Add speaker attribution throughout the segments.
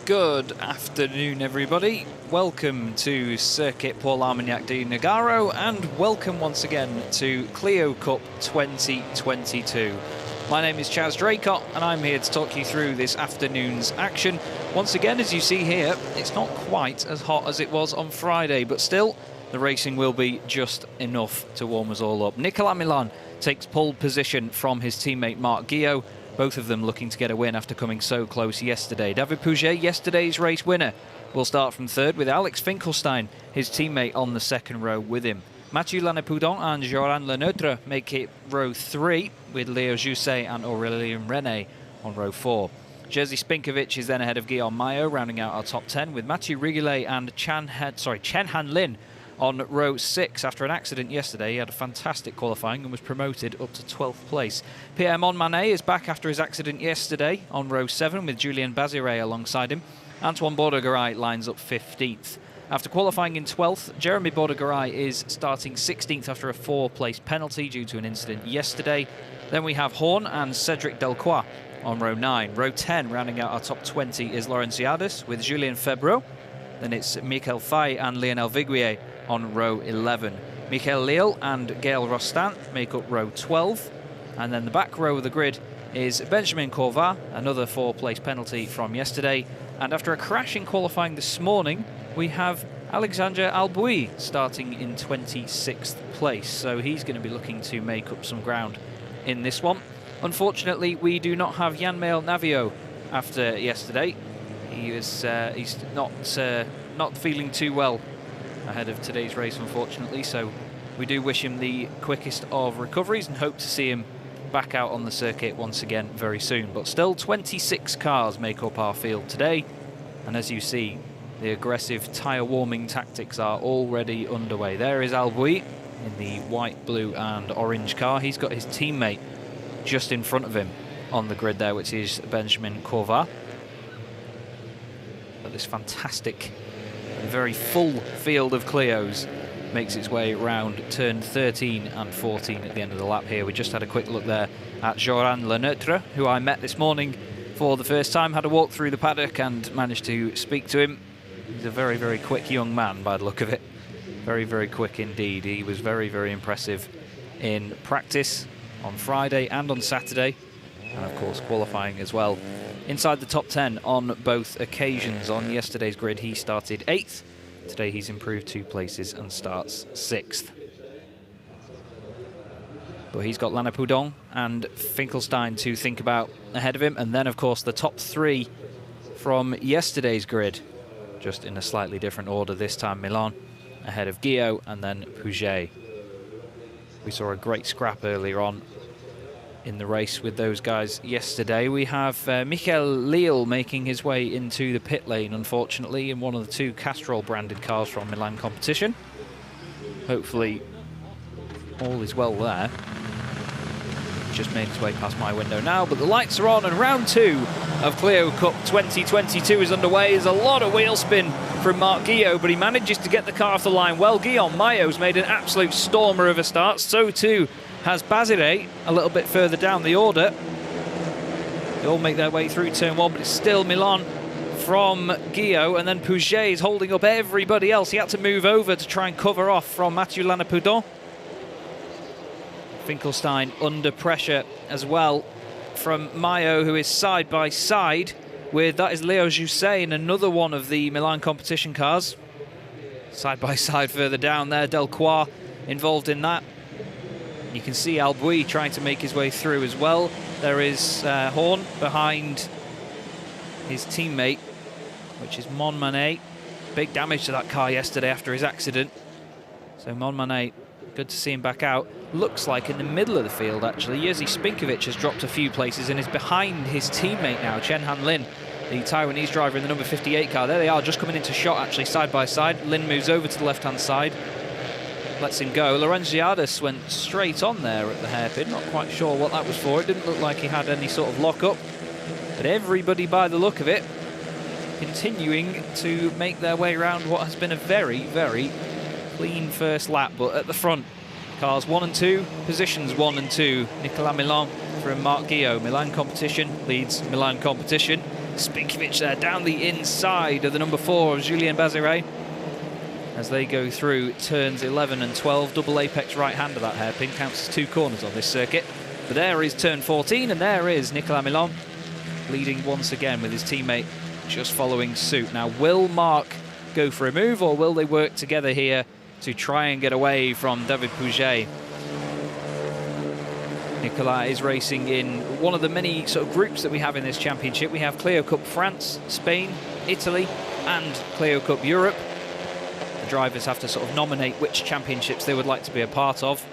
Speaker 1: Good afternoon, everybody. Welcome to Circuit Paul Armagnac de Nogaro, and welcome once again to Clio Cup 2022. My name is Chaz Draycott, and I'm here to talk you through this afternoon's action. Once again, as you see here, it's not quite as hot as it was on Friday, but still, the racing will be just enough to warm us all up. Nicolas Milan takes pole position from his teammate Marc Guillot, both of them looking to get a win after coming so close yesterday. David Pouget, yesterday's race winner, will start from third with Alex Finkelstein, his teammate, on the second row with him. Mathieu Lannepoudon and Joran Leneutre make it row 3 with Leo Jousset and Aurélien René on row 4. Jerzy Spinkovic is then ahead of Guillaume Maillot, rounding out our top 10 with Mathieu Rigoulet and Chen Han Lin on row 6. After an accident yesterday, he had a fantastic qualifying and was promoted up to 12th place. Pierre Monmanet is back after his accident yesterday on row 7 with Julien Bazire alongside him. Antoine Bordegaray lines up 15th. After qualifying in 12th, Jeremy Bordegaray is starting 16th after a 4-place penalty due to an incident yesterday. Then we have Horn and Cédric Delcroix on row 9. Row 10, rounding out our top 20, is Laurentiades with Julien Febvre. Then it's Michael Fay and Lionel Viguier on row 11. Michael Lille and Gaël Rostand make up row 12. And then the back row of the grid is Benjamin Corvat, another 4-place penalty from yesterday. And after a crash in qualifying this morning, we have Alexandre Albouy starting in 26th place. So he's going to be looking to make up some ground in this one. Unfortunately, we do not have Jan-Mael Navio after yesterday. He's not feeling too well ahead of today's race, unfortunately, so we do wish him the quickest of recoveries and hope to see him back out on the circuit once again very soon. But still, 26 cars make up our field today, and as you see, the aggressive tyre warming tactics are already underway. There is Albouy in the white, blue and orange car. He's got his teammate just in front of him on the grid there, which is Benjamin Corvat. But this fantastic, very full field of Clios makes its way round turn 13 and 14 at the end of the lap here. We just had a quick look there at Joran Leneutre, who I met this morning for the first time, had a walk through the paddock and managed to speak to him. He's a very, very quick young man by the look of it. Very, very quick indeed. He was very, very impressive in practice on Friday and on Saturday, and of course qualifying as well. Inside the top 10 on both occasions. On yesterday's grid, he started 8th. Today, he's improved 2 places and starts 6th. But he's got Lannepoudon and Finkelstein to think about ahead of him. And then, of course, the top 3 from yesterday's grid, just in a slightly different order this time. Milan ahead of Guillot and then Pouget. We saw a great scrap earlier on in the race with those guys yesterday. We have Michael Lille making his way into the pit lane, unfortunately, in one of the 2 Castrol branded cars from Milan competition. Hopefully all is well there. Just made his way past my window now, but the lights are on and round 2 of Clio Cup 2022 is underway. There's a lot of wheel spin from Marc Guillot, but he manages to get the car off the line well. Guillaume Maillot's made an absolute stormer of a start, so too has Bazire a little bit further down the order. They all make their way through turn 1, but it's still Milan from Guillot, and then Pouget is holding up everybody else. He had to move over to try and cover off from Mathieu Lannepoudon. Finkelstein under pressure as well from Maillot, who is side by side with, that is Leo Jousset in another one of the Milan competition cars. Side by side further down there, Delcroix involved in that. You can see Albouy trying to make his way through as well. There is Horn behind his teammate, which is Monmanet. Big damage to that car yesterday after his accident. So Monmanet, good to see him back out. Looks like in the middle of the field, actually. Jerzy Spinkovic has dropped a few places and is behind his teammate now, Chen Han Lin, the Taiwanese driver in the number 58 car. There they are, just coming into shot, actually, side by side. Lin moves over to the left-hand side, lets him go. Laurentiades went straight on there at the hairpin. Not quite sure what that was for. It didn't look like he had any sort of lock-up. But everybody, by the look of it, continuing to make their way around what has been a very, very clean first lap. But at the front, cars 1 and 2, positions 1 and 2. Nicolas Milan from Marc Guillot. Milan competition leads Milan competition. Spinkovic there down the inside of the number 4 of Julien Bazire as they go through turns 11 and 12. Double apex right-hander, that hairpin counts as 2 corners on this circuit. But there is turn 14, and there is Nicolas Milon leading once again with his teammate just following suit. Now, will Marc go for a move, or will they work together here to try and get away from David Pouget? Nicolas is racing in one of the many sort of groups that we have in this championship. We have Clio Cup France, Spain, Italy, and Clio Cup Europe. The drivers have to sort of nominate which championships they would like to be a part of.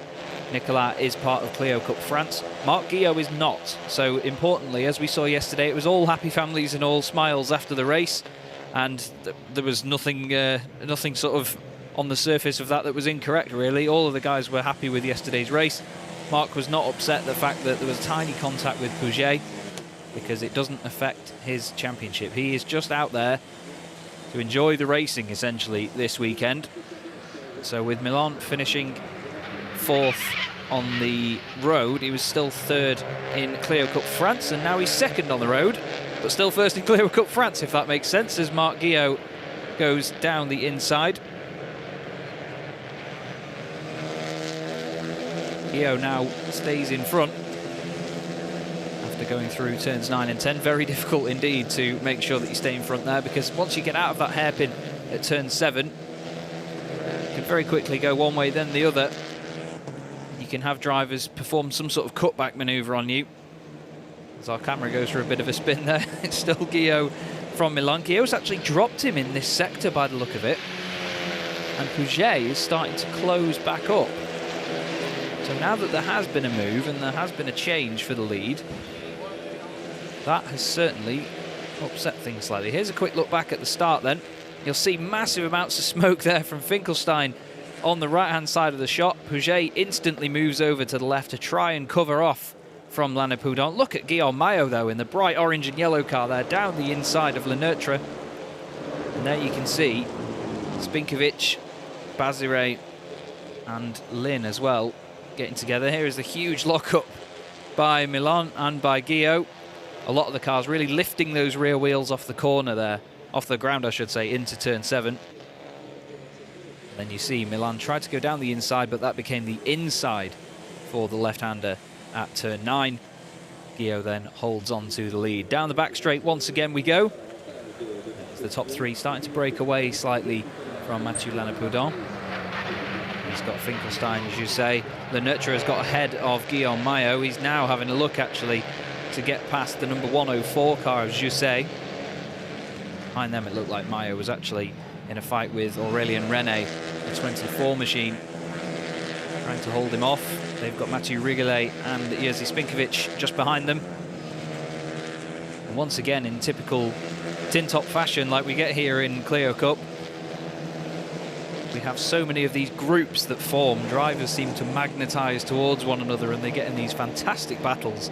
Speaker 1: Nicolas is part of Clio Cup France. Marc Guillot is not. So importantly, as we saw yesterday, it was all happy families and all smiles after the race, and there was nothing sort of on the surface of that was incorrect, really. All of the guys were happy with yesterday's race. Marc was not upset the fact that there was tiny contact with Pouget, because it doesn't affect his championship. He is just out there to enjoy the racing, essentially, this weekend. So with Milan finishing 4th on the road, he was still 3rd in Clio Cup France, and now he's 2nd on the road, but still 1st in Clio Cup France, if that makes sense, as Marc Guillot goes down the inside. Guillot now stays in front after going through turns 9 and 10. Very difficult indeed to make sure that you stay in front there, because once you get out of that hairpin at turn 7, you can very quickly go one way then the other. You can have drivers perform some sort of cutback manoeuvre on you. As our camera goes for a bit of a spin there, it's still Guillot from Milan. Guillot's actually dropped him in this sector by the look of it, and Pouget is starting to close back up. So now that there has been a move and there has been a change for the lead, that has certainly upset things slightly. Here's a quick look back at the start then. You'll see massive amounts of smoke there from Finkelstein on the right-hand side of the shot. Pouget instantly moves over to the left to try and cover off from Lana Poudon. Look at Guillaume Maillot, though, in the bright orange and yellow car there, down the inside of Le Neutre. And there you can see Spinkovic, Bazire and Lynn as well getting together. Here is the huge lockup by Milan and by Guillot. A lot of the cars really lifting those rear wheels off the corner there, off the ground I should say, into turn 7. Then you see Milan tried to go down the inside, but that became the inside for the left-hander at turn 9. Guillot then holds on to the lead. Down the back straight once again we go. The top 3 starting to break away slightly from Mathieu Lanapoudon. He's got Finkelstein, as you say. Le Neutre has got ahead of Guillaume Maillot. He's now having a look, actually, to get past the number 104 car of Jusset. Behind them, it looked like Maillot was actually in a fight with Aurélien René, the 24 machine, trying to hold him off. They've got Mathieu Rigolet and Jerzy Spinkovic just behind them. And once again, in typical tin-top fashion like we get here in Clio Cup, we have so many of these groups that form. Drivers seem to magnetize towards one another and they get in these fantastic battles.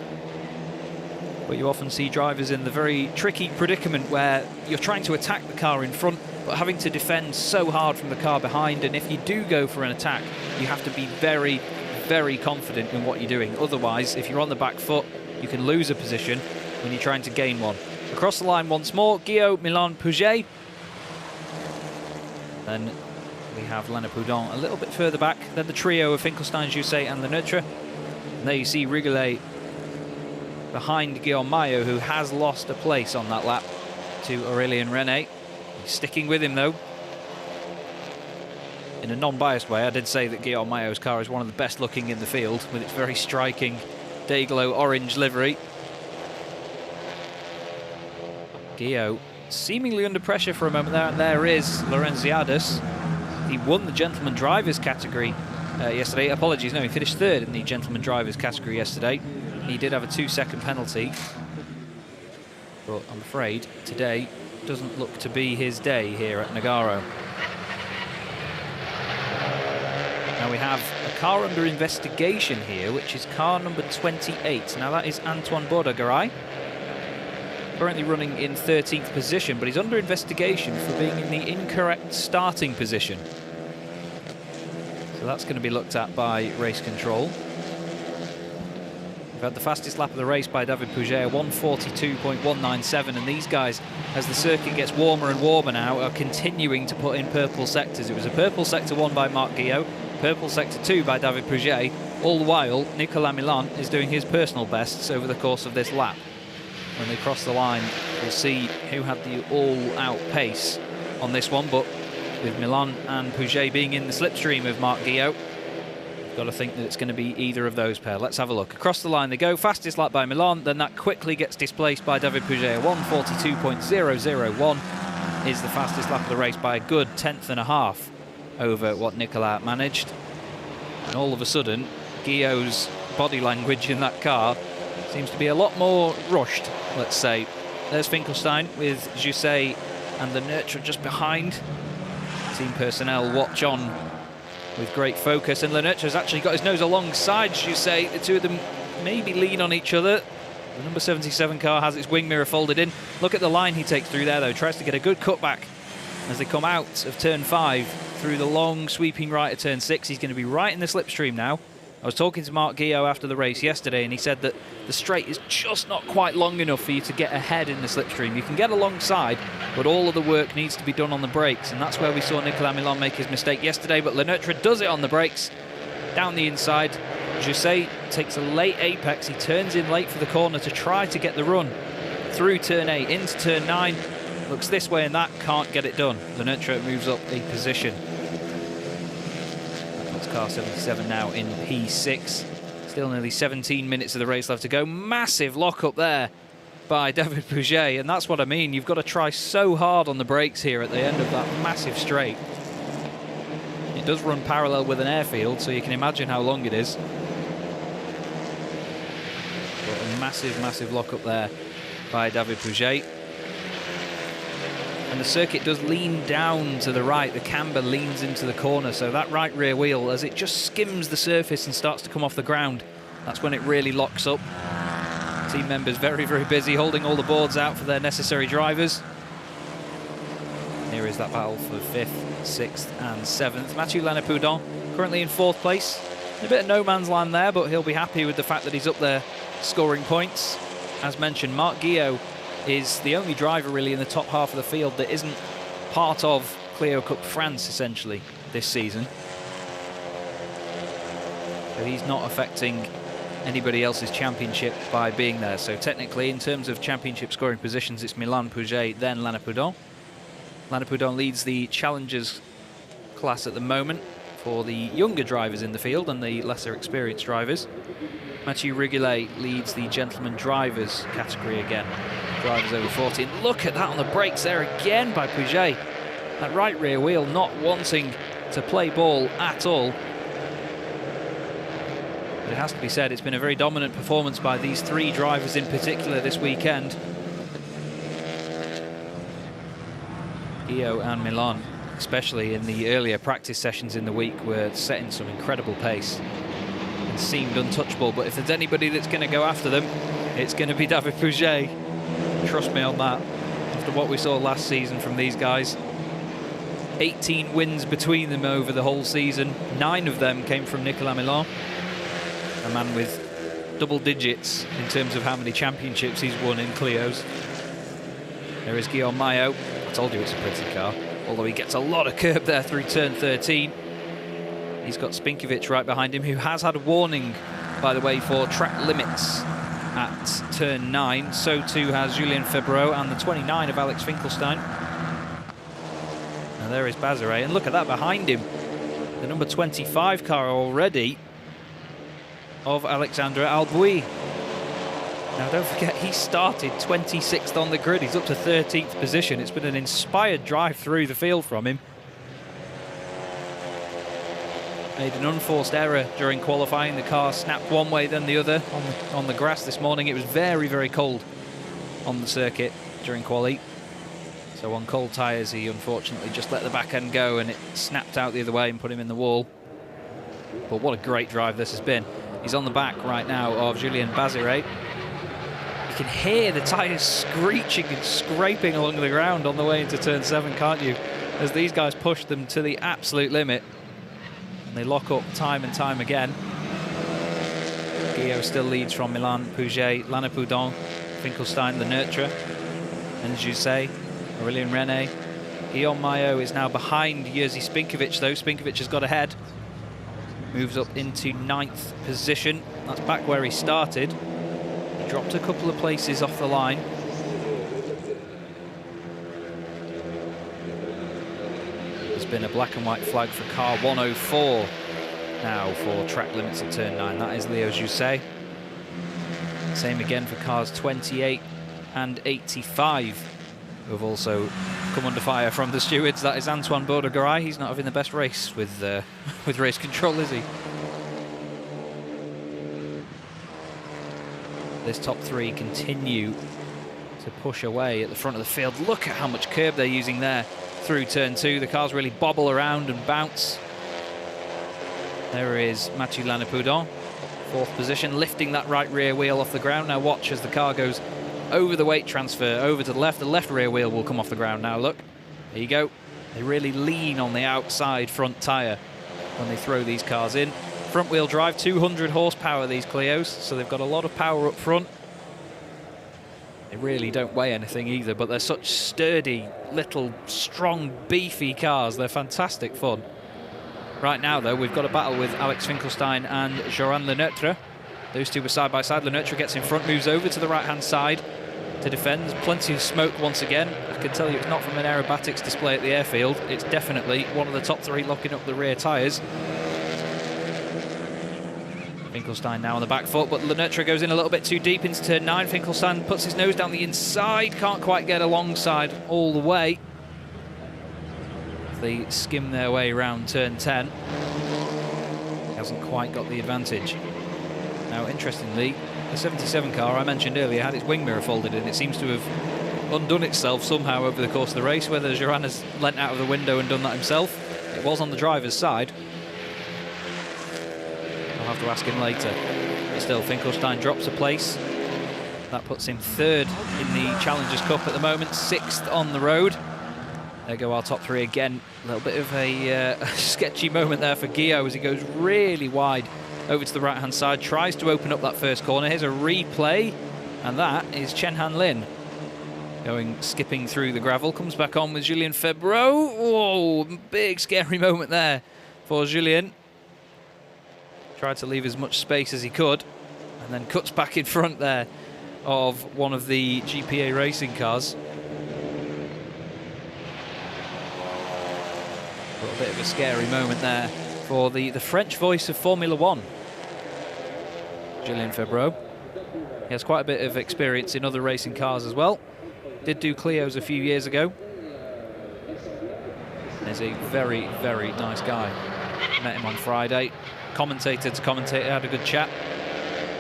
Speaker 1: But you often see drivers in the very tricky predicament where you're trying to attack the car in front but having to defend so hard from the car behind, and if you do go for an attack, you have to be very, very confident in what you're doing. Otherwise, if you're on the back foot, you can lose a position when you're trying to gain one. Across the line once more, Guillot, Milan, Pouget. Then we have Lanapoudon a little bit further back, then the trio of Finkelstein, Jusset and Le Neutre. And there you see Rigolet behind Guillaume Maillot, who has lost a place on that lap to Aurélien René. He's sticking with him though. In a non-biased way, I did say that Guillaume Maillot's car is one of the best looking in the field with its very striking Dayglow orange livery. Guillot seemingly under pressure for a moment there, and there is Lorenziadis. He won the Gentleman Drivers category yesterday. Apologies, no, he finished 3rd in the Gentleman Drivers category yesterday. He did have a 2-second penalty, but I'm afraid today doesn't look to be his day here at Nogaro. Now we have a car under investigation here, which is car number 28. Now that is Antoine Bordagaray, currently running in 13th position, but he's under investigation for being in the incorrect starting position. So that's going to be looked at by race control. We've had the fastest lap of the race by David Pouget, 1:42.197, and these guys, as the circuit gets warmer and warmer now, are continuing to put in purple sectors. It was a purple sector 1 by Marc Guillot, purple sector 2 by David Pouget. All the while, Nicolas Milan is doing his personal bests over the course of this lap. When they cross the line, we'll see who had the all-out pace on this one, but with Milan and Pouget being in the slipstream of Marc Guillot, got to think that it's going to be either of those pair. Let's have a look. Across the line they go. Fastest lap by Milan, then that quickly gets displaced by David Pouget. 1:42.001 is the fastest lap of the race by a good 1/10 and a half over what Nicolas managed. And all of a sudden, Guillot's body language in that car seems to be a lot more rushed, let's say. There's Finkelstein with Jousset and the Lenurtre just behind. Team personnel watch on with great focus, and Lenurtre's actually got his nose alongside Jousset. The two of them maybe lean on each other. The number 77 car has its wing mirror folded in. Look at the line he takes through there, though. Tries to get a good cutback as they come out of turn 5 through the long sweeping right of turn 6. He's going to be right in the slipstream now. I was talking to Marc Guillot after the race yesterday, and he said that the straight is just not quite long enough for you to get ahead in the slipstream. You can get alongside, but all of the work needs to be done on the brakes, and that's where we saw Nicolas Milan make his mistake yesterday. But Lenurtre does it on the brakes, down the inside. Jousset takes a late apex. He turns in late for the corner to try to get the run through turn 8 into turn 9. Looks this way and that, can't get it done. Lenurtre moves up a position. Car 77 now in P6. Still nearly 17 minutes of the race left to go. Massive lock up there by David Pouget, and that's what I mean. You've got to try so hard on the brakes here at the end of that massive straight. It does run parallel with an airfield, so you can imagine how long it is. But a massive lock up there by David Pouget. And the circuit does lean down to the right. The camber leans into the corner, so that right rear wheel, as it just skims the surface and starts to come off the ground, that's when it really locks up. Team members very busy holding all the boards out for their necessary drivers. Here is that battle for 5th, 6th and 7th. Mathieu Lannepoudon currently in 4th place. A bit of no man's land there, but he'll be happy with the fact that he's up there scoring points. As mentioned, Marc Guillot is the only driver really in the top half of the field that isn't part of Clio Cup France essentially this season. So he's not affecting anybody else's championship by being there. So technically, in terms of championship scoring positions, it's Milan, Pouget, then Lannepoudon. Lannepoudon leads the Challengers class at the moment for the younger drivers in the field and the lesser experienced drivers. Mathieu Rigoulet leads the gentleman drivers category again. Drivers over 40. And look at that on the brakes there again by Pouget. That right rear wheel not wanting to play ball at all. But it has to be said, it's been a very dominant performance by these 3 drivers in particular this weekend. Guillot and Milan, especially in the earlier practice sessions in the week, were setting some incredible pace and seemed untouchable. But if there's anybody that's going to go after them, it's going to be David Pouget. Trust me on that. After what we saw last season from these guys, 18 wins between them over the whole season. 9 of them came from Nicolas Milan, a man with double digits in terms of how many championships he's won in Clios. There is Guillaume Maillot. I told you it's a pretty car, although he gets a lot of curb there through turn 13. He's got Spinkovic right behind him, who has had a warning, by the way, for track limits at turn 9. So too has Julien Febreau and the 29 of Alex Finkelstein. Now there is Bazeret, and look at that behind him. The number 25 car already of Alexandre Albouy. Now don't forget, he started 26th on the grid. He's up to 13th position. It's been an inspired drive through the field from him. Made an unforced error during qualifying. The car snapped one way then the other on the grass this morning. It was very cold on the circuit during quali. So on cold tyres, he unfortunately just let the back end go and it snapped out the other way and put him in the wall. But what a great drive this has been. He's on the back right now of Julien Bazeret. You can hear the tyres screeching and scraping along the ground on the way into turn 7, can't you? As these guys push them to the absolute limit. And they lock up time and time again. Guillaume still leads from Milan, Pouget, Lanapoudon, Finkelstein, Lenertre, and Jusset, Aurélien René. Guillaume Maillot is now behind Jerzy Spinkovic though. Spinkovic has got ahead. Moves up into 9th position. That's back where he started. He dropped a couple of places off the line. There's been a black and white flag for car 104 now for track limits at turn 9. That is Leo Jusset. Same again for cars 28 and 85, who have also come under fire from the stewards. That is Antoine Bourdegaray. He's not having the best race with race control, is he? This top 3 continue to push away at the front of the field. Look at how much curb they're using there through turn 2. The cars really bobble around and bounce. There is Mathieu Lanapoudon, 4th position, lifting that right rear wheel off the ground. Now watch as the car goes over the weight transfer, over to the left. The left rear wheel will come off the ground now, look. There you go. They really lean on the outside front tyre when they throw these cars in. Front wheel drive, 200 horsepower, these Clios, so they've got a lot of power up front. They really don't weigh anything either, but they're such sturdy, little, strong, beefy cars. They're fantastic fun. Right now, though, we've got a battle with Alex Finkelstein and Joran Lenertre. Those two were side by side. Lenertre gets in front, moves over to the right-hand side to defend. There's plenty of smoke once again. I can tell you it's not from an aerobatics display at the airfield. It's definitely one of the top 3 locking up the rear tyres. Finkelstein now on the back foot, but Lenertre goes in a little bit too deep into turn 9. Finkelstein puts his nose down the inside, can't quite get alongside all the way. They skim their way around turn 10. He hasn't quite got the advantage. Now, interestingly, the 77 car I mentioned earlier had its wing mirror folded in. It seems to have undone itself somehow over the course of the race. Whether Joran has leant out of the window and done that himself, it was on the driver's side. I'll have to ask him later. But still, Finkelstein drops a place. That puts him 3rd in the Challengers Cup at the moment, 6th on the road. There go our top 3 again. A little bit of a sketchy moment there for Guillaume as he goes really wide over to the right-hand side, tries to open up that first corner. Here's a replay, and that is Chen Han Lin skipping through the gravel. Comes back on with Julien Febvreau. Whoa, big scary moment there for Julien. Tried to leave as much space as he could, and then cuts back in front there of one of the GPA racing cars. A little bit of a scary moment there for the French voice of Formula One, Julien Febvreau. He has quite a bit of experience in other racing cars as well. Did do Clios a few years ago. He's a very, very nice guy. Met him on Friday. Commentator to commentator, had a good chat.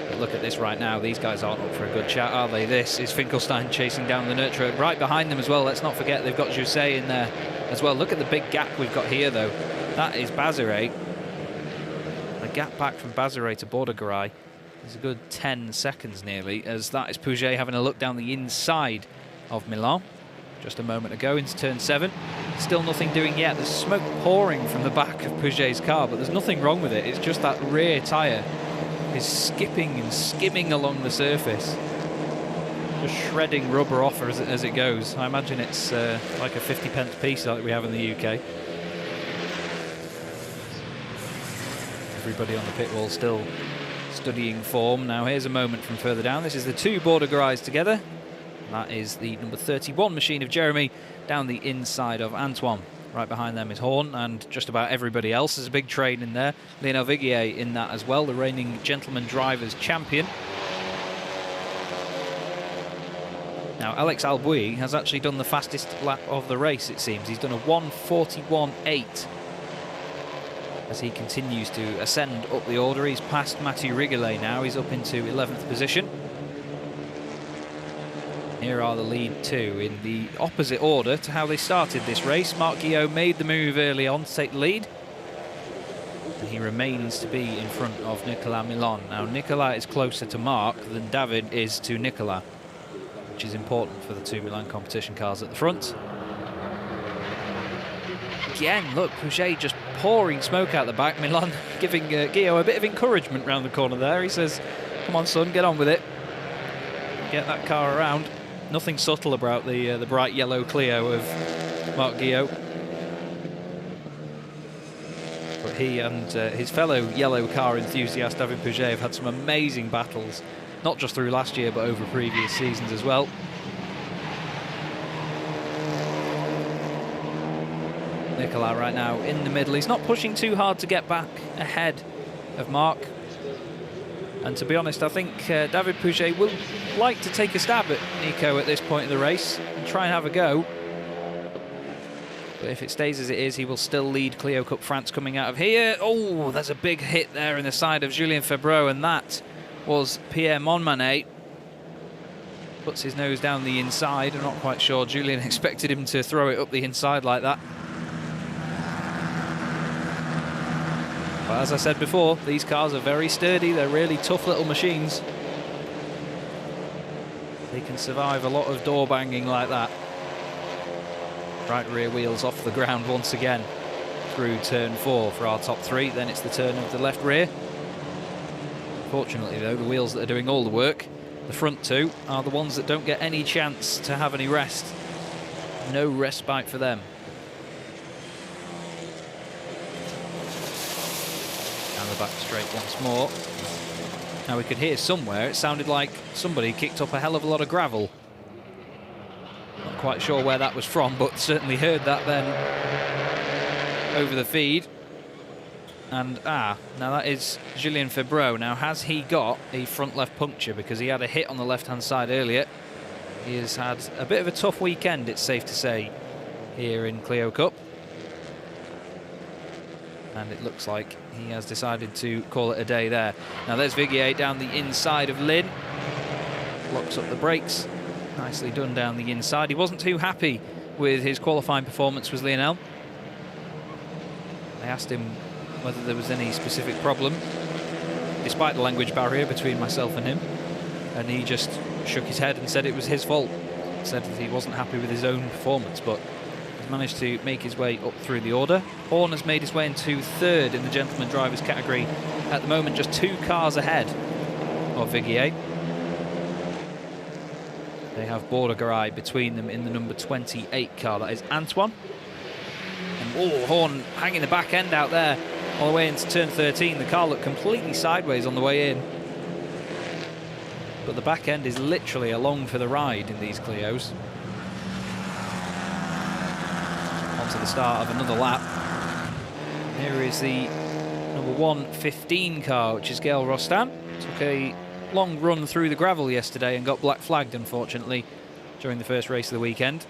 Speaker 1: But look at this right now. These guys aren't up for a good chat, are they? This is Finkelstein chasing down Lenertre. Right behind them as well. Let's not forget they've got Jusset in there as well. Look at the big gap we've got here, though. That is Bazire. The gap back from Bazire to Bourdegaray is a good 10 seconds nearly, as that is Pouget having a look down the inside of Milan just a moment ago into turn 7. Still nothing doing yet. There's smoke pouring from the back of Pouget's car, but there's nothing wrong with it. It's just that rear tyre is skipping and skimming along the surface, just shredding rubber off as it goes. I imagine it's like a 50p piece like we have in the UK. Everybody on the pit wall still studying form. Now here's a moment from further down. This is the 2 Bourdegareys together. That is the number 31 machine of Jeremy down the inside of Antoine. Right behind them is Horn and just about everybody else. There's a big train in there. Lionel Viguier in that as well, the reigning Gentleman Drivers Champion. Now, Alex Albouy has actually done the fastest lap of the race, it seems. He's done a 1:41.8 as he continues to ascend up the order. He's past Mathieu Rigolet now. He's up into 11th position. Here are the lead 2 in the opposite order to how they started this race. Marc Guillaume made the move early on to take the lead. And he remains to be in front of Nicolas Milan. Now, Nicolas is closer to Marc than David is to Nicolas, which is important for the 2 Milan competition cars at the front. Again, look, Pouget just pouring smoke out the back. Milan giving Guillaume a bit of encouragement round the corner there. He says, Come on, son, get on with it. Get that car around. Nothing subtle about the bright yellow Clio of Marc Guillot. But he and his fellow yellow car enthusiast David Pouget have had some amazing battles, not just through last year but over previous seasons as well. Nicolas right now in the middle. He's not pushing too hard to get back ahead of Marc. And to be honest, I think David Pouget will like to take a stab at Nico at this point in the race and try and have a go. But if it stays as it is, he will still lead Clio Cup France coming out of here. Oh, there's a big hit there in the side of Julien Febvreau, and that was Pierre Monmanet. Puts his nose down the inside. I'm not quite sure Julien expected him to throw it up the inside like that. But as I said before, these cars are very sturdy. They're really tough little machines. They can survive a lot of door banging like that. Right rear wheels off the ground once again through turn 4 for our top 3. Then it's the turn of the left rear. Fortunately though, the wheels that are doing all the work, the front 2, are the ones that don't get any chance to have any rest. No respite for them. The back straight once more. Now we could hear somewhere, it sounded like somebody kicked up a hell of a lot of gravel. Not quite sure where that was from, but certainly heard that then over the feed. And now that is Julien Febvreau. Now has he got a front left puncture, because he had a hit on the left hand side earlier. He has had a bit of a tough weekend, it's safe to say, here in Clio Cup. And it looks like he has decided to call it a day there. Now there's Viguier down the inside of Lynn. Locks up the brakes. Nicely done down the inside. He wasn't too happy with his qualifying performance, was Lionel. I asked him whether there was any specific problem, despite the language barrier between myself and him. And he just shook his head and said it was his fault. Said that he wasn't happy with his own performance, but managed to make his way up through the order. Horn has made his way into 3rd in the gentleman drivers category. At the moment, just 2 cars ahead of Viguier. They have Bordegaray between them in the number 28 car. That is Antoine. And Horn hanging the back end out there all the way into turn 13. The car looked completely sideways on the way in. But the back end is literally along for the ride in these Clios. To the start of another lap. Here is the number 115 car, which is Gael Rostan. Took a long run through the gravel yesterday and got black flagged, unfortunately, during the first race of the weekend.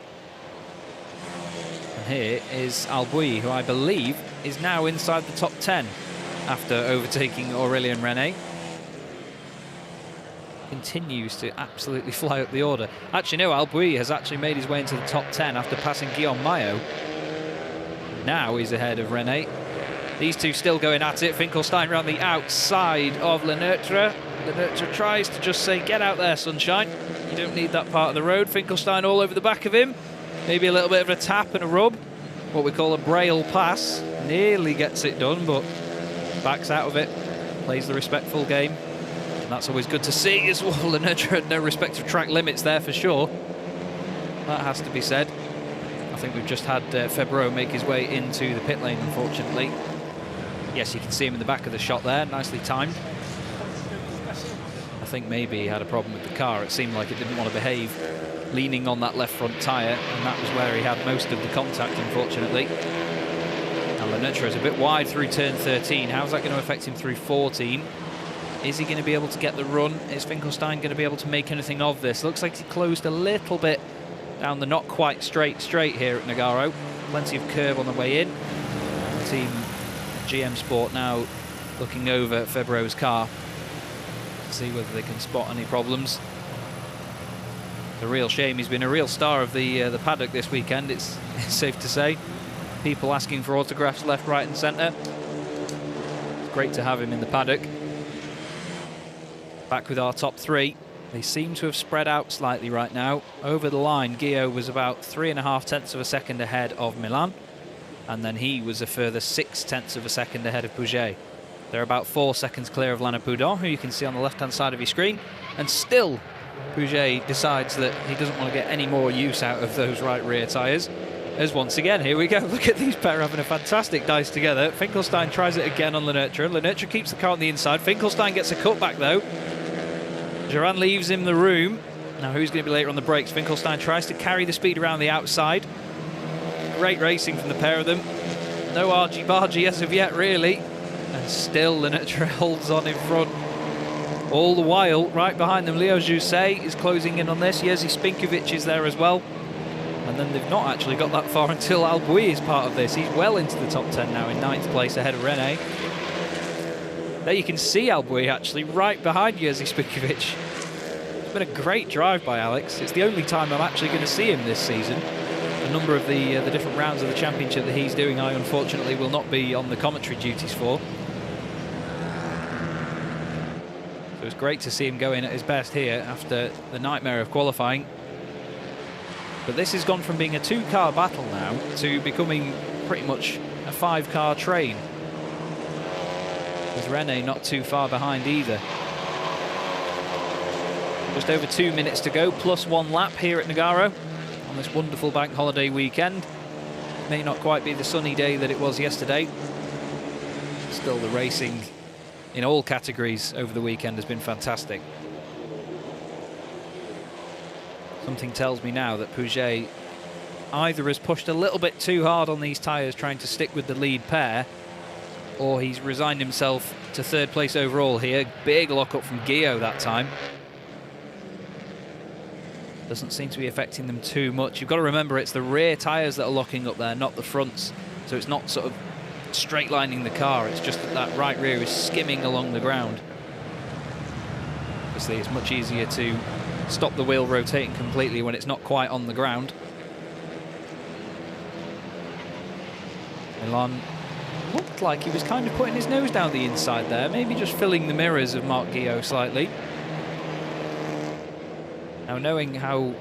Speaker 1: And here is Albouy, who I believe is now inside the top 10 after overtaking Aurélien René. Continues to absolutely fly up the order. Actually, no, Albouy has actually made his way into the top 10 after passing Guillaume Maillot. Now he's ahead of René. These two still going at it. Finkelstein round the outside of Le Neutre. Le Neutre tries to just say, get out there, sunshine. You don't need that part of the road. Finkelstein all over the back of him. Maybe a little bit of a tap and a rub. What we call a braille pass. Nearly gets it done, but backs out of it. Plays the respectful game. And that's always good to see as well. Le Neutre had no respect for track limits there for sure. That has to be said. I think we've just had Febvreau make his way into the pit lane, unfortunately. Yes, you can see him in the back of the shot there, nicely timed. I think maybe he had a problem with the car. It seemed like it didn't want to behave, leaning on that left front tyre, and that was where he had most of the contact, unfortunately. Now Le Neutre is a bit wide through turn 13. How's that going to affect him through 14? Is he going to be able to get the run? Is Finkelstein going to be able to make anything of this? Looks like he closed a little bit down the not quite straight here at Nogaro. Plenty of curb on the way in. Team GM Sport now looking over Febvreau's car to see whether they can spot any problems. It's a real shame. He's been a real star of the paddock this weekend, it's safe to say. People asking for autographs left, right and centre. It's great to have him in the paddock. Back with our top 3. They seem to have spread out slightly right now. Over the line, Guillot was about 3.5 tenths of a second ahead of Milan, and then he was a further 6 tenths of a second ahead of Pouget. They're about 4 seconds clear of Lana Poudon, who you can see on the left-hand side of your screen. And still, Pouget decides that he doesn't want to get any more use out of those right rear tyres. As once again, here we go. Look at these pair having a fantastic dice together. Finkelstein tries it again on Lernertra. Lernertra keeps the car on the inside. Finkelstein gets a cutback though. Joran leaves him the room. Now who's going to be later on the brakes? Finkelstein tries to carry the speed around the outside. Great racing from the pair of them. No argy-bargy as of yet, really. And still Lernertra holds on in front. All the while, right behind them, Leo Jousset is closing in on this. Jerzy Spinkovic is there as well. And then they've not actually got that far until Albouy is part of this. He's well into the top 10 now in 9th place ahead of René. There you can see Albouy actually right behind Jerzy Spinkovic. It's been a great drive by Alex. It's the only time I'm actually going to see him this season. A number of the different rounds of the championship that he's doing, I unfortunately will not be on the commentary duties for. So it's great to see him going at his best here after the nightmare of qualifying. But this has gone from being a 2-car battle now to becoming pretty much a 5-car train. With René not too far behind either. Just over 2 minutes to go, plus 1 lap here at Nogaro on this wonderful bank holiday weekend. May not quite be the sunny day that it was yesterday. Still, the racing in all categories over the weekend has been fantastic. Something tells me now that Pouget either has pushed a little bit too hard on these tyres trying to stick with the lead pair, or he's resigned himself to 3rd place overall here. Big lock-up from Guillaume that time. Doesn't seem to be affecting them too much. You've got to remember it's the rear tyres that are locking up there, not the fronts. So it's not sort of straight lining the car, it's just that right rear is skimming along the ground. Obviously it's much easier to stop the wheel rotating completely when it's not quite on the ground. Milan looked like he was kind of putting his nose down the inside there, maybe just filling the mirrors of Marc Guillaume slightly. Now, knowing how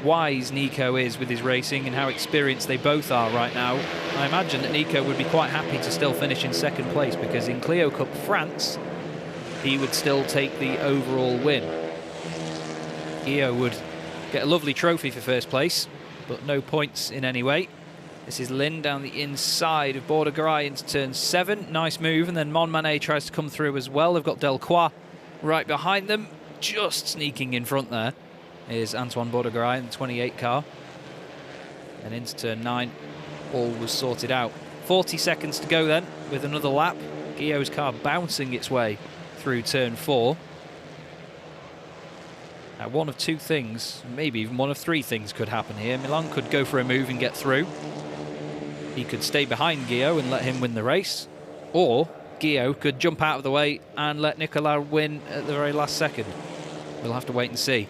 Speaker 1: wise Nico is with his racing and how experienced they both are right now, I imagine that Nico would be quite happy to still finish in 2nd place, because in Clio Cup France he would still take the overall win. Guillaume would get a lovely trophy for 1st place, but no points in any way. This is Lynn down the inside of Bordegaray into turn 7. Nice move, and then Montmanet tries to come through as well. They've got Delcroix right behind them, just sneaking in front there is Antoine Bordegaray in the 28 car. And into turn 9, all was sorted out. 40 seconds to go then, with another lap. Guillaume's car bouncing its way through turn 4. Now, one of 2 things, maybe even one of 3 things could happen here. Milan could go for a move and get through. He could stay behind Guillaume and let him win the race. Or Guillaume could jump out of the way and let Nicolas win at the very last second. We'll have to wait and see.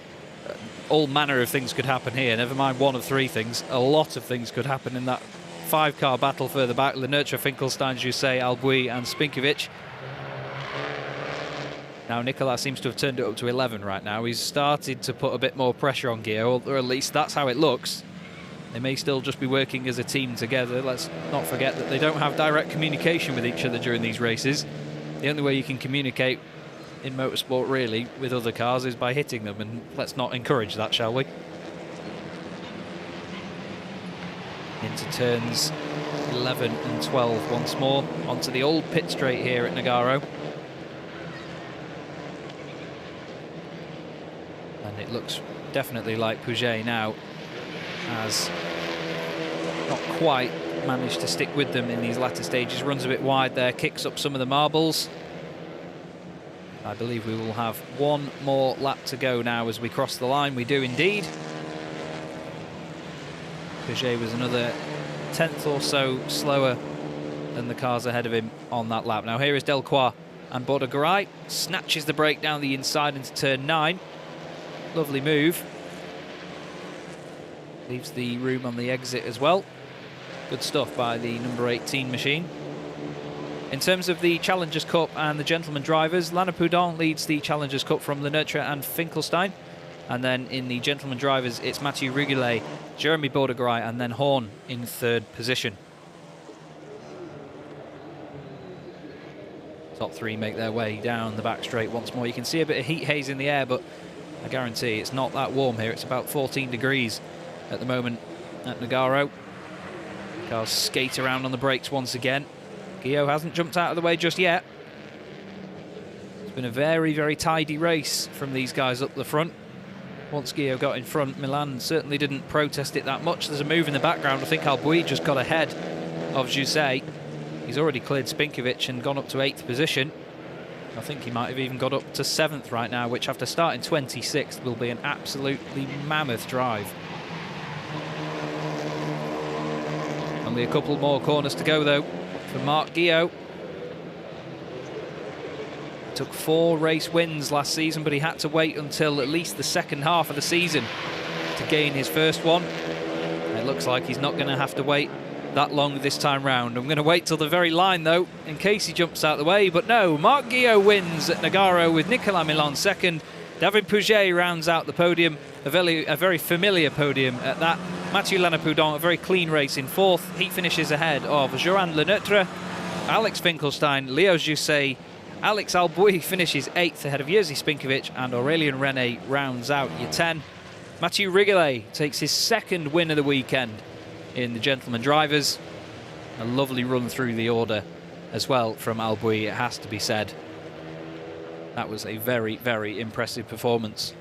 Speaker 1: All manner of things could happen here. Never mind one of 3 things. A lot of things could happen in that 5-car battle further back. Lernertra, Finkelstein, Jousset, Albouy and Spinkovic. Now Nicolas seems to have turned it up to 11 right now. He's started to put a bit more pressure on Guillaume, or at least that's how it looks. They may still just be working as a team together. Let's not forget that they don't have direct communication with each other during these races. The only way you can communicate in motorsport really with other cars is by hitting them, and let's not encourage that, shall we? Into turns 11 and 12 once more, onto the old pit straight here at Nogaro. And it looks definitely like Pouget now has not quite managed to stick with them in these latter stages. Runs a bit wide there, kicks up some of the marbles. I believe we will have 1 more lap to go now as we cross the line. We do indeed. Pouget was another 10th or so slower than the cars ahead of him on that lap. Now here is Delcroix, and Bordegaray snatches the brake down the inside into turn 9. Lovely move. Leaves the room on the exit as well. Good stuff by the number 18 machine. In terms of the Challengers Cup and the gentleman drivers, Lana Poudon leads the Challengers Cup from Lernertra and Finkelstein. And then in the gentleman drivers, it's Mathieu Ruguelet, Jeremy Bordegaray and then Horn in 3rd position. top three make their way down the back straight once more. You can see a bit of heat haze in the air, but I guarantee it's not that warm here. It's about 14 degrees at the moment at Nogaro. Cars skate around on the brakes once again. Gio hasn't jumped out of the way just yet. It's been a very, very tidy race from these guys up the front. Once Gio got in front, Milan certainly didn't protest it that much. There's a move in the background. I think Albouy just got ahead of Jose. He's already cleared Spinkovic and gone up to 8th position. I think he might have even got up to 7th right now, which after starting 26th will be an absolutely mammoth drive. Only a couple more corners to go though for Marc Gio. Took 4 race wins last season, but he had to wait until at least the second half of the season to gain his first one. It looks like he's not going to have to wait that long this time round. I'm going to wait till the very line though, in case he jumps out the way, but no, Marc Gio wins at Nogaro with Nicolas Milan second. David Pouget rounds out the podium, a very familiar podium at that. Mathieu Lanapoudon, a very clean race in 4th. He finishes ahead of Johan Leneutre, Alex Finkelstein, Leo Jose. Alex Albouy finishes 8th ahead of Jerzy Spinkovic, and Aurélien René rounds out your 10. Mathieu Rigolet takes his second win of the weekend in the Gentleman Drivers. A lovely run through the order as well from Albouy, it has to be said. That was a very, very impressive performance.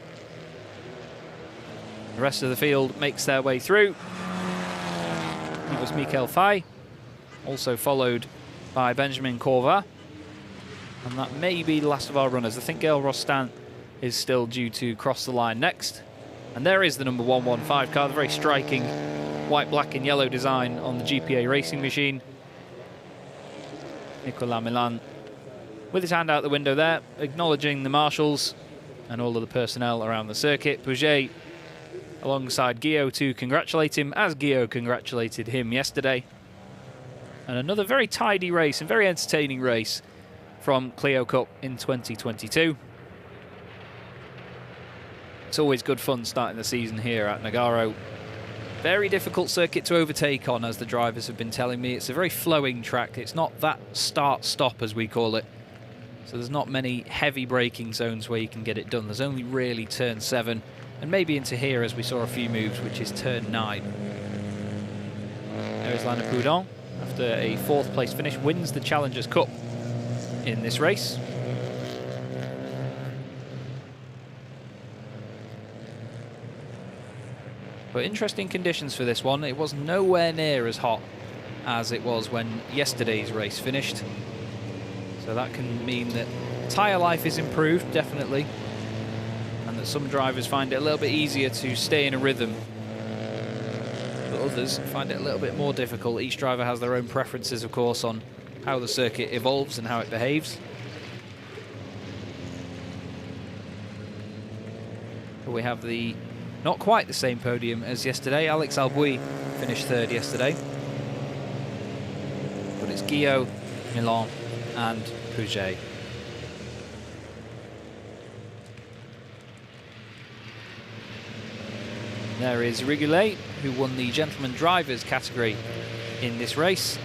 Speaker 1: The rest of the field makes their way through. It was Michael Fay, also followed by Benjamin Corva. And that may be the last of our runners. I think Gaël Rostin is still due to cross the line next. And there is the number 115 car, the very striking white, black and yellow design on the GPA racing machine. Nicolas Milan with his hand out the window there, acknowledging the marshals and all of the personnel around the circuit. Pouget alongside Gio to congratulate him, as Gio congratulated him yesterday. And another very tidy race and very entertaining race from Clio Cup in 2022. It's always good fun starting the season here at Nogaro. Very difficult circuit to overtake on, as the drivers have been telling me. It's a very flowing track. It's not that start-stop, as we call it. So there's not many heavy braking zones where you can get it done. There's only really turn 7, and maybe into here, as we saw a few moves, which is turn 9. There's Lanapoudon, after a 4th place finish, wins the Challengers Cup in this race. But interesting conditions for this one. It was nowhere near as hot as it was when yesterday's race finished. So that can mean that tyre life is improved, definitely, and that some drivers find it a little bit easier to stay in a rhythm, but others find it a little bit more difficult. Each driver has their own preferences, of course, on how the circuit evolves and how it behaves. But we have the not quite the same podium as yesterday. Alex Albouy finished 3rd yesterday, but it's Gio, Milan and Pouget. There is Rigolet, who won the Gentleman Drivers category in this race.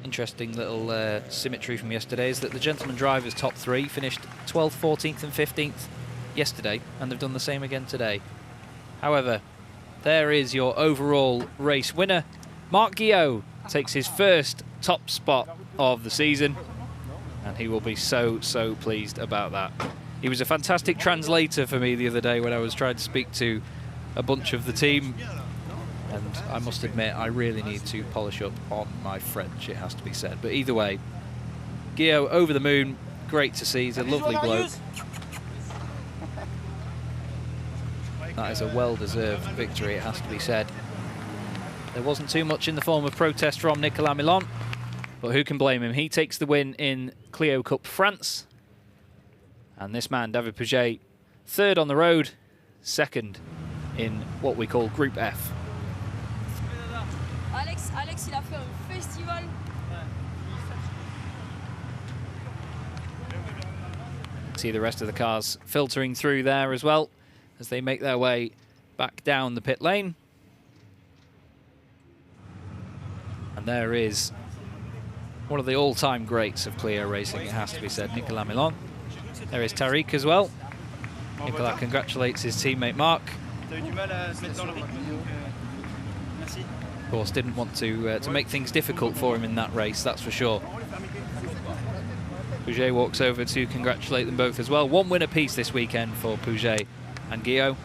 Speaker 1: Interesting little symmetry from yesterday is that the Gentleman Drivers top 3 finished 12th, 14th and 15th yesterday, and they've done the same again today. However, there is your overall race winner. Marc Gio takes his first top spot of the season, and he will be so, so pleased about that. He was a fantastic translator for me the other day when I was trying to speak to a bunch of the team, and I must admit I really need to polish up on my French, it has to be said. But either way, Gio over the moon, great to see. He's a lovely bloke. That is a well-deserved victory, it has to be said. There wasn't too much in the form of protest from Nicolas Milan, but who can blame him? He takes the win in Clio Cup France. And this man, David Pouget, 3rd on the road, 2nd in what we call Group F.
Speaker 2: Alex, il a fait un festival.
Speaker 1: See the rest of the cars filtering through there as well as they make their way back down the pit lane. And there is One of the all-time greats of Clio racing, it has to be said, Nicolas Milon. There is Tariq as well. Nicolas congratulates his teammate Marc. Of course, didn't want to make things difficult for him in that race, that's for sure. Pouget walks over to congratulate them both as well. One win apiece this weekend for Pouget and Guillaume.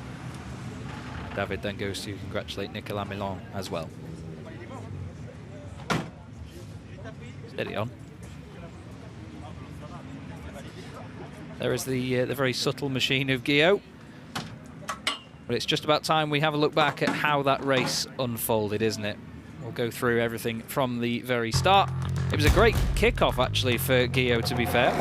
Speaker 1: David then goes to congratulate Nicolas Milon as well. Steady on. There is the very subtle machine of Guillaume. But it's just about time we have a look back at how that race unfolded, isn't it? We'll go through everything from the very start. It was a great kickoff, actually, for Guillaume, to be fair,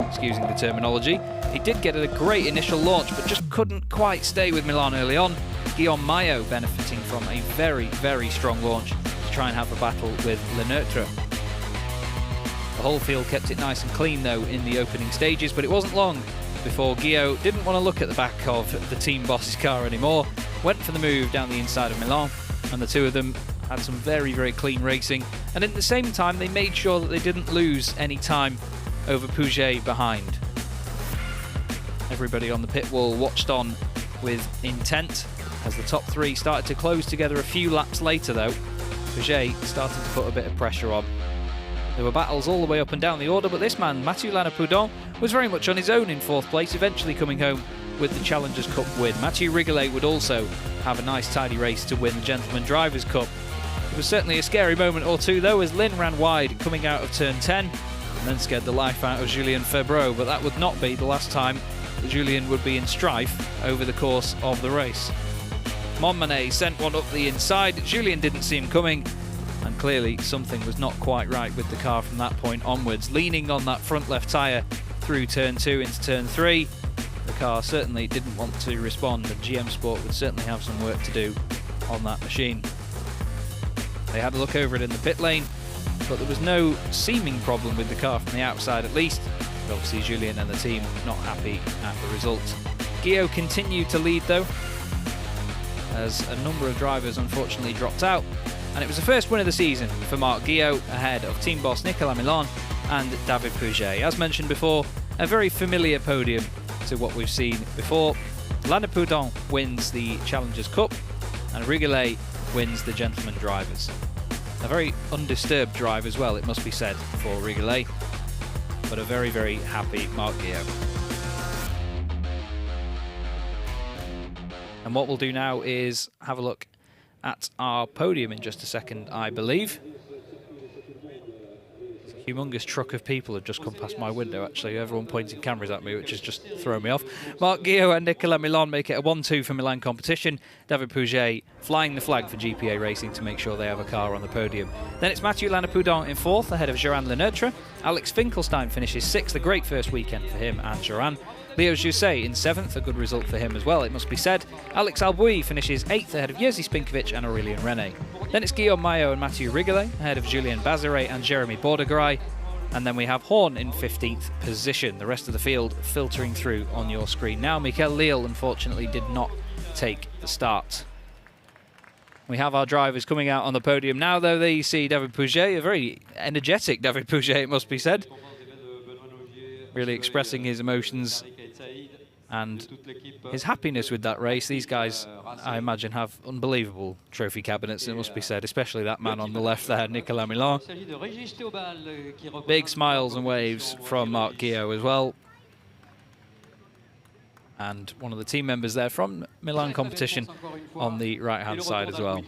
Speaker 1: excusing the terminology. He did get a great initial launch, but just couldn't quite stay with Milan early on. Guillaume Maillot benefiting from a very, very strong launch to try and have a battle with Le Neutre. The whole field kept it nice and clean, though, in the opening stages, but it wasn't long before Guillaume didn't want to look at the back of the team boss's car anymore, went for the move down the inside of Milan, and the two of them had some very, very clean racing, and at the same time they made sure that they didn't lose any time over Pouget behind. Everybody on the pit wall watched on with intent as the top three started to close together a few laps later, though. Pouget started to put a bit of pressure on. There were battles all the way up and down the order, but this man, Mathieu Lanapoudon, was very much on his own in fourth place, eventually coming home with the Challengers Cup win. Mathieu Rigolet would also have a nice tidy race to win the Gentleman Drivers Cup. It was certainly a scary moment or two, though, as Lynn ran wide coming out of turn 10 and then scared the life out of Julien Febreau, but that would not be the last time that Julien would be in strife over the course of the race. Montmanet sent one up the inside. Julien didn't see him coming, and clearly something was not quite right with the car from that point onwards. Leaning on that front left tyre through turn 2 into turn 3, the car certainly didn't want to respond, and GM Sport would certainly have some work to do on that machine. They had a look over it in the pit lane, but there was no seeming problem with the car from the outside at least. But obviously Julien and the team not happy at the result. Guillaume continued to lead, though, as a number of drivers unfortunately dropped out, and it was the first win of the season for Marc Guillaume ahead of team boss Nicolas Milon and David Pouget. As mentioned before, a very familiar podium to what we've seen before. Lanapoudon wins the Challengers Cup and Rigolet wins the Gentleman Drivers. A very undisturbed drive as well, it must be said, for Rigolet, but a very, very happy Marc Guillaume. And what we'll do now is have a look at our podium in just a second, I believe. It's a humongous truck of people have just come past my window, actually. Everyone pointing cameras at me, which has just thrown me off. Marc Guillaume and Nicolas Milon make it a 1-2 for Milan competition. David Pouget flying the flag for GPA Racing to make sure they have a car on the podium. Then it's Mathieu Lanapoudon in fourth, ahead of Joran Le Neutre. Alex Finkelstein finishes sixth, a great first weekend for him and Joran. Leo Jousset in seventh, a good result for him as well, it must be said. Alex Albouy finishes eighth, ahead of Jerzy Spinkovic and Aurélien René. Then it's Guillaume Maillot and Mathieu Rigolet, ahead of Julien Bazeret and Jeremy Bordegaray. And then we have Horn in 15th position. The rest of the field filtering through on your screen now. Mikel Lille, unfortunately, did not take the start. We have our drivers coming out on the podium now, though. There you see David Pouget, a very energetic David Pouget, it must be said. Really expressing his emotions and his happiness with that race. These guys, I imagine, have unbelievable trophy cabinets, it must be said, especially that man on the left there, Nicolas Milon. Big smiles and waves from Marc Guillaume as well. And one of the team members there from Milan competition on the right-hand side as well.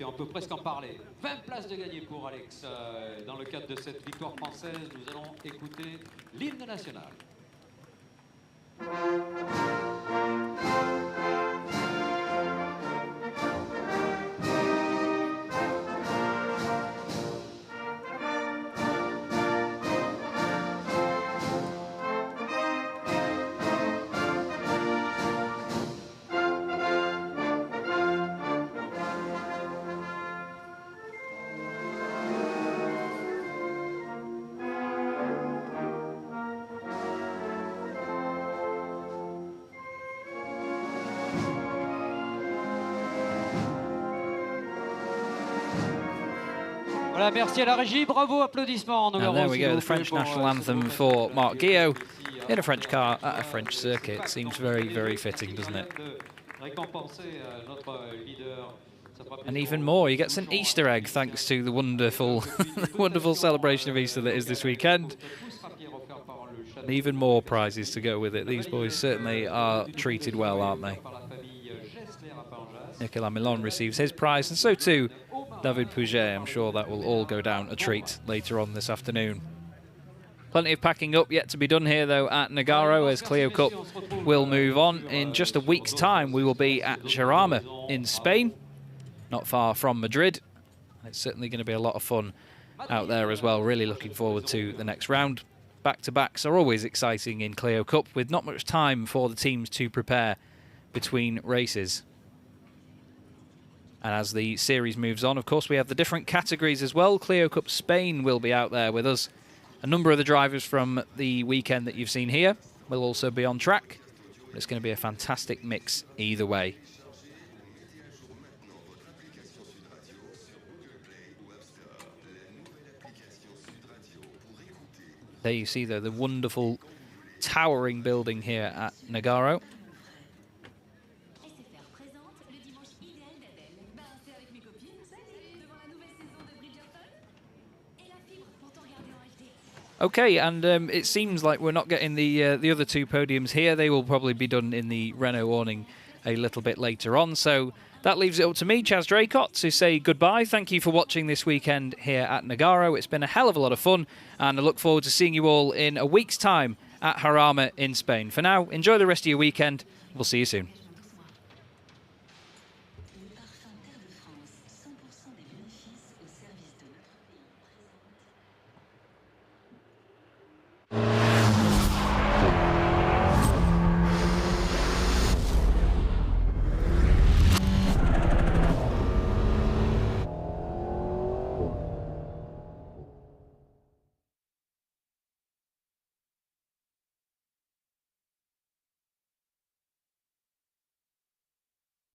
Speaker 3: Voilà, merci à la régie, bravo, applaudissements.
Speaker 1: And there we go, the French national anthem for Marc Guillot in a French car at a French circuit. Seems very, very fitting, doesn't it? And even more, he gets an Easter egg thanks to the wonderful, wonderful celebration of Easter that is this weekend. And even more prizes to go with it. These boys certainly are treated well, aren't they? Nicolas Milon receives his prize, and so too David Pouget. I'm sure that will all go down a treat later on this afternoon. Plenty of packing up yet to be done here, though, at Nogaro, as Clio Cup will move on. In just a week's time, we will be at Jarama in Spain, not far from Madrid. It's certainly going to be a lot of fun out there as well. Really looking forward to the next round. Back-to-backs are always exciting in Clio Cup, with not much time for the teams to prepare between races. And as the series moves on, of course, we have the different categories as well. Clio Cup Spain will be out there with us. A number of the drivers from the weekend that you've seen here will also be on track. It's going to be a fantastic mix either way. There you see, though, the wonderful towering building here at Nogaro. Okay, and it seems like we're not getting the other two podiums here. They will probably be done in the Renault awning a little bit later on. So that leaves it up to me, Chaz Draycott, to say goodbye. Thank you for watching this weekend here at Nogaro. It's been a hell of a lot of fun, and I look forward to seeing you all in a week's time at Jarama in Spain. For now, enjoy the rest of your weekend. We'll see you soon.